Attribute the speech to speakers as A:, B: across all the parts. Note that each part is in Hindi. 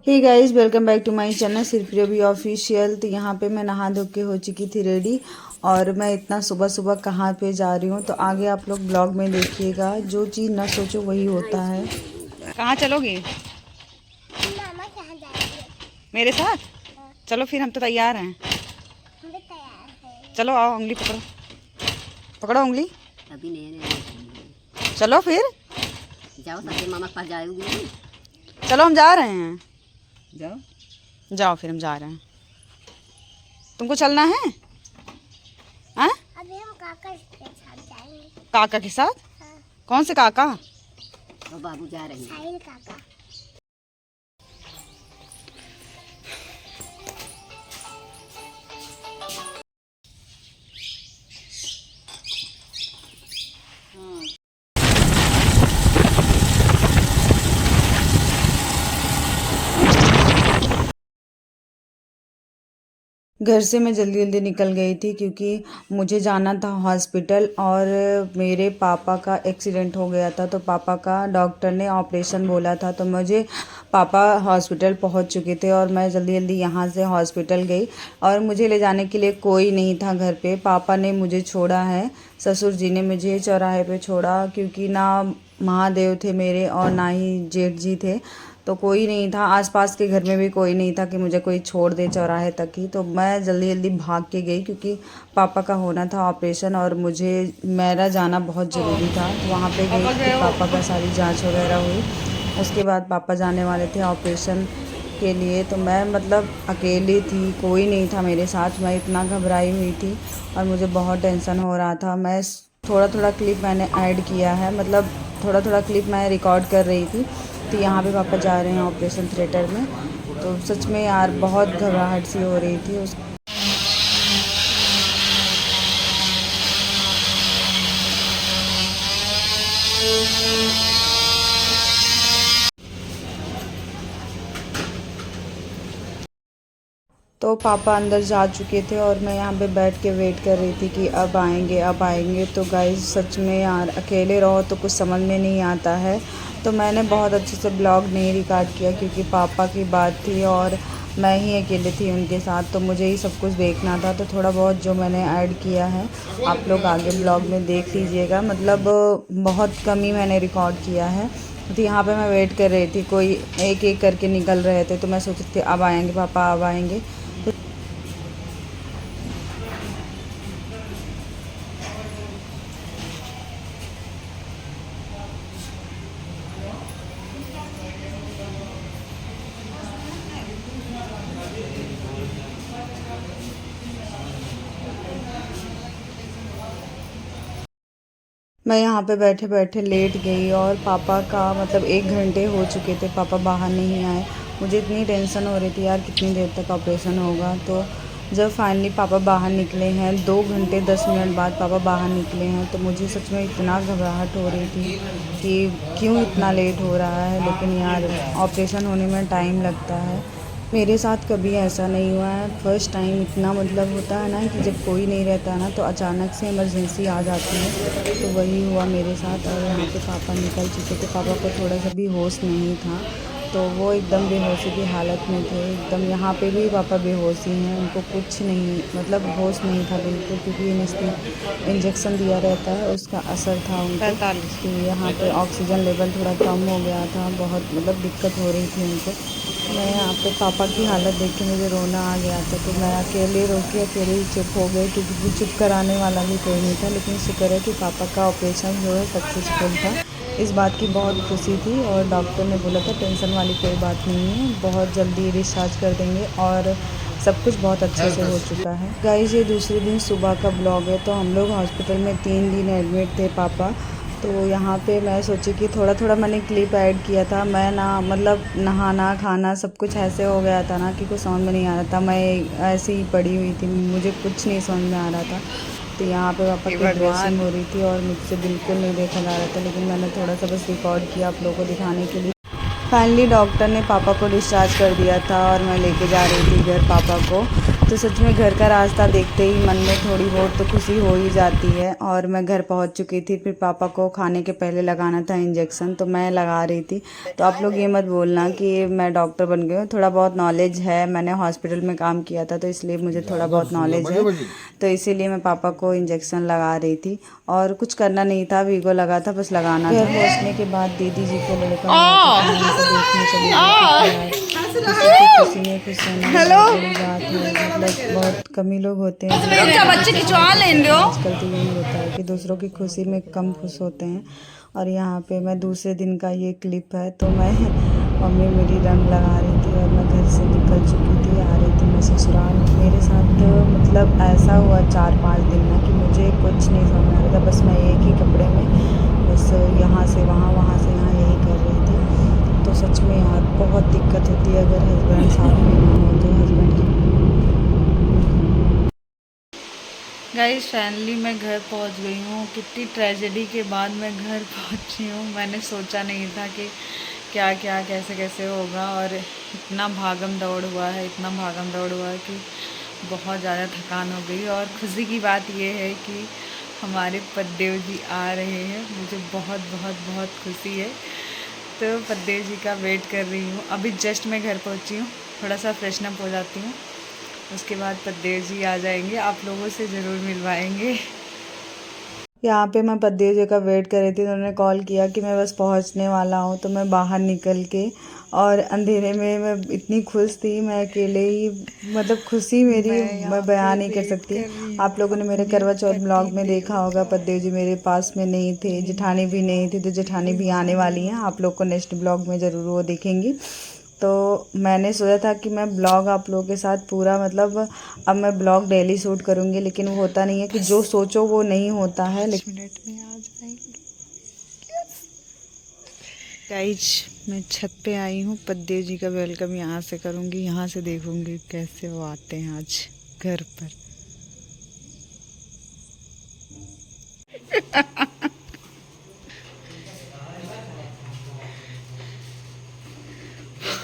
A: Hey guys, welcome back to my channel सिर्फ रवि ऑफिशियल। तो यहाँ पे मैं नहा धो के हो चुकी थी रेडी। और मैं इतना सुबह सुबह कहाँ पे जा रही हूँ तो आगे आप लोग ब्लॉग में देखिएगा। जो चीज़ ना सोचो वही होता है। कहाँ चलोगी?
B: मामा कहाँ जाएंगे?
A: मेरे साथ?
B: हाँ,
A: चलो फिर, हम तो तैयार हैं।
B: हम भी तैयार हैं।
A: चलो आओ, उंगली पकड़ो, पकड़ो उंगली।
C: अभी नहीं
A: चलो फिर,
C: जाओ सबके मामा के पास जाओगी।
A: चलो हम जा रहे हैं।
C: जाओ
A: जाओ फिर, हम जा रहे हैं। तुमको चलना है? हाँ,
B: अभी हम काका के साथ जाएंगे।
A: काका के साथ?
B: हाँ,
A: कौन से काका?
C: और बाबू जा रहे हैं।
B: साहिल काका।
A: घर से मैं जल्दी जल्दी निकल गई थी क्योंकि मुझे जाना था हॉस्पिटल। और मेरे पापा का एक्सीडेंट हो गया था तो पापा का डॉक्टर ने ऑपरेशन बोला था। तो मुझे पापा हॉस्पिटल पहुंच चुके थे और मैं जल्दी जल्दी यहाँ से हॉस्पिटल गई। और मुझे ले जाने के लिए कोई नहीं था घर पे। पापा ने मुझे छोड़ा है, ससुर जी ने मुझे चौराहे पे छोड़ा क्योंकि ना महादेव थे मेरे और ना ही जेठ जी थे। तो कोई नहीं था, आसपास के घर में भी कोई नहीं था कि मुझे कोई छोड़ दे चौराहे तक ही। तो मैं जल्दी जल्दी भाग के गई क्योंकि पापा का होना था ऑपरेशन और मुझे मेरा जाना बहुत ज़रूरी था। तो वहाँ पे गई फिर पापा का सारी जांच वगैरह हुई। उसके बाद पापा जाने वाले थे ऑपरेशन के लिए। तो मैं मतलब अकेली थी, कोई नहीं था मेरे साथ। मैं इतना घबराई हुई थी और मुझे बहुत टेंशन हो रहा था। मैं थोड़ा थोड़ा क्लिप मैंने ऐड किया है, मतलब थोड़ा थोड़ा क्लिप मैं रिकॉर्ड कर रही थी। तो यहाँ पे पापा जा रहे हैं ऑपरेशन थिएटर में। तो सच में यार बहुत घबराहट सी हो रही थी उस तो पापा अंदर जा चुके थे और मैं यहाँ पे बैठ के वेट कर रही थी कि अब आएंगे अब आएंगे। तो गाइस सच में यार अकेले रहो तो कुछ समझ में नहीं आता है। तो मैंने बहुत अच्छे से ब्लॉग नहीं रिकॉर्ड किया क्योंकि पापा की बात थी और मैं ही अकेले थी उनके साथ। तो मुझे ही सब कुछ देखना था। तो थोड़ा बहुत जो मैंने ऐड किया है आप लोग आगे ब्लॉग में देख लीजिएगा। मतलब बहुत कम ही मैंने रिकॉर्ड किया है। तो यहाँ पे मैं वेट कर रही थी, कोई एक एक करके निकल रहे थे। तो मैं सोच रही थी अब आएंगे पापा अब आएंगे। मैं यहाँ पे बैठे बैठे लेट गई और पापा का मतलब 1 घंटे हो चुके थे, पापा बाहर नहीं आए। मुझे इतनी टेंशन हो रही थी यार कितनी देर तक ऑपरेशन होगा। तो जब फाइनली पापा बाहर निकले हैं, 2 घंटे 10 मिनट बाद पापा बाहर निकले हैं, तो मुझे सच में इतना घबराहट हो रही थी कि क्यों इतना लेट हो रहा है। लेकिन यार ऑपरेशन होने में टाइम लगता है। मेरे साथ कभी ऐसा नहीं हुआ है, फर्स्ट टाइम इतना मतलब होता है ना कि जब कोई नहीं रहता है ना तो अचानक से इमरजेंसी आ जाती है। तो वही हुआ मेरे साथ। और यहाँ पे पापा निकल चुके थे, पापा को थोड़ा सा भी होश नहीं था। तो वो एकदम बेहोशी की हालत में थे एकदम। यहाँ पे भी पापा बेहोशी हैं, उनको कुछ नहीं मतलब होश नहीं था बिल्कुल क्योंकि इंजेक्शन दिया रहता है उसका असर था उनको। कि यहाँ पे ऑक्सीजन लेवल थोड़ा कम हो गया था, बहुत मतलब दिक्कत हो रही थी उनको। मैं यहाँ पे पापा की हालत देख के मुझे रोना आ गया था। तो मैं अकेले रो के अकेले ही चुप हो गई क्योंकि चुप कराने वाला भी कोई नहीं था। लेकिन शुक्र है कि पापा का ऑपरेशन जो है सक्सेसफुल था, इस बात की बहुत खुशी थी। और डॉक्टर ने बोला था टेंशन वाली कोई बात नहीं है, बहुत जल्दी डिस्चार्ज कर देंगे और सब कुछ बहुत अच्छे से हो चुका है। गाइस ये दूसरे दिन सुबह का ब्लॉग है। तो हम लोग हॉस्पिटल में 3 दिन एडमिट थे पापा। तो यहाँ पे मैं सोची कि थोड़ा थोड़ा मैंने क्लिप ऐड किया था। मैं ना मतलब नहाना खाना सब कुछ ऐसे हो गया था ना कि कुछ समझ में नहीं आ रहा था। मैं ऐसे ही पड़ी हुई थी, मुझे कुछ नहीं समझ में आ रहा था। तो यहाँ पे पापा की ड्रेसिंग हो रही थी और मुझसे बिल्कुल नहीं देखा जा रहा था। लेकिन मैंने थोड़ा सा बस रिकॉर्ड किया आप लोगों को दिखाने के लिए। फाइनली डॉक्टर ने पापा को डिस्चार्ज कर दिया था और मैं लेके जा रही थी घर पापा को। तो सच में घर का रास्ता देखते ही मन में थोड़ी बहुत तो खुशी हो ही जाती है। और मैं घर पहुंच चुकी थी, फिर पापा को खाने के पहले लगाना था इंजेक्शन, तो मैं लगा रही थी। तो आप लोग ये मत बोलना कि मैं डॉक्टर बन गई हूँ, थोड़ा बहुत नॉलेज है, मैंने हॉस्पिटल में काम किया था तो इसलिए मुझे थोड़ा बहुत नॉलेज है। तो इसीलिए मैं पापा को इंजेक्शन लगा रही थी और कुछ करना नहीं था, वीगो लगा था, बस लगाना था। घर पहुँचने के बाद दीदी जी को लड़का हुआ तो मैं उनको देखने चली गई, किसी की खुशी में खुश होना बहुत बड़ी बात है। मतलब बहुत कम ही लोग होते हैं आजकल तो यही होता है कि दूसरों की खुशी में कम खुश होते हैं। और यहाँ पे मैं दूसरे दिन का ये क्लिप है, तो मैं मम्मी मेरी रंग लगा रही थी और मैं घर से निकल चुकी थी, आ रही थी मैं ससुराल। मेरे साथ मतलब ऐसा हुआ 4-5 दिन में कि मुझे कुछ नहीं समझ आ रहा था, बस मैं एक ही कपड़े में बस यहाँ से वहाँ, वहाँ से यहाँ यही कर रही थी। तो सच में यार बहुत दिक्कत होती है अगर हस्बैंड साथ में ना हो तो। हस्बैंड की गाइस फाइनली मैं घर पहुंच गई हूँ। कितनी ट्रेजेडी के बाद मैं घर पहुंची हूँ। मैंने सोचा नहीं था कि क्या क्या कैसे कैसे होगा, और इतना भागम दौड़ हुआ है, इतना भागम दौड़ हुआ है कि बहुत ज़्यादा थकान हो गई। और खुशी की बात ये है कि हमारे पतिदेव जी आ रहे हैं, मुझे बहुत बहुत बहुत खुशी है। तो पतिदेव जी का वेट कर रही हूँ। अभी जस्ट मैं घर पहुँची हूँ, थोड़ा सा फ्रेशन अप हो जाती हूँ, उसके बाद पतिदेव जी आ जाएंगे, आप लोगों से ज़रूर मिलवाएंगे। यहाँ पे मैं पतिदेव जी का वेट कर रही थी, तो उन्होंने कॉल किया कि मैं बस पहुँचने वाला हूँ। तो मैं बाहर निकल के और अंधेरे में मैं इतनी खुश थी, मैं अकेले ही, मतलब खुशी मेरी मैं बयान नहीं कर सकती। आप लोगों ने मेरे करवा चौथ ब्लॉग में देखा होगा, पतिदेव जी मेरे पास में नहीं थे, जेठानी भी नहीं थी, तो जेठानी भी आने वाली हैं, आप लोग को नेक्स्ट ब्लॉग में ज़रूर वो देखेंगी। तो मैंने सोचा था कि मैं ब्लॉग आप लोगों के साथ पूरा, मतलब अब मैं ब्लॉग डेली शूट करूँगी, लेकिन वो होता नहीं है कि जो सोचो वो नहीं होता है। लेकिन मिनट में आ जाएंगे गाइज। मैं छत पे आई हूँ, पतिदेव जी का वेलकम यहाँ से करूँगी, यहाँ से देखूँगी कैसे वो आते हैं आज घर पर।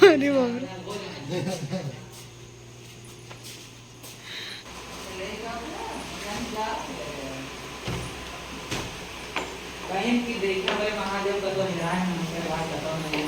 A: अरे बाप रे। कहीं की देखिए महादेव का तो निराश नहीं है, बात बताओ नहीं।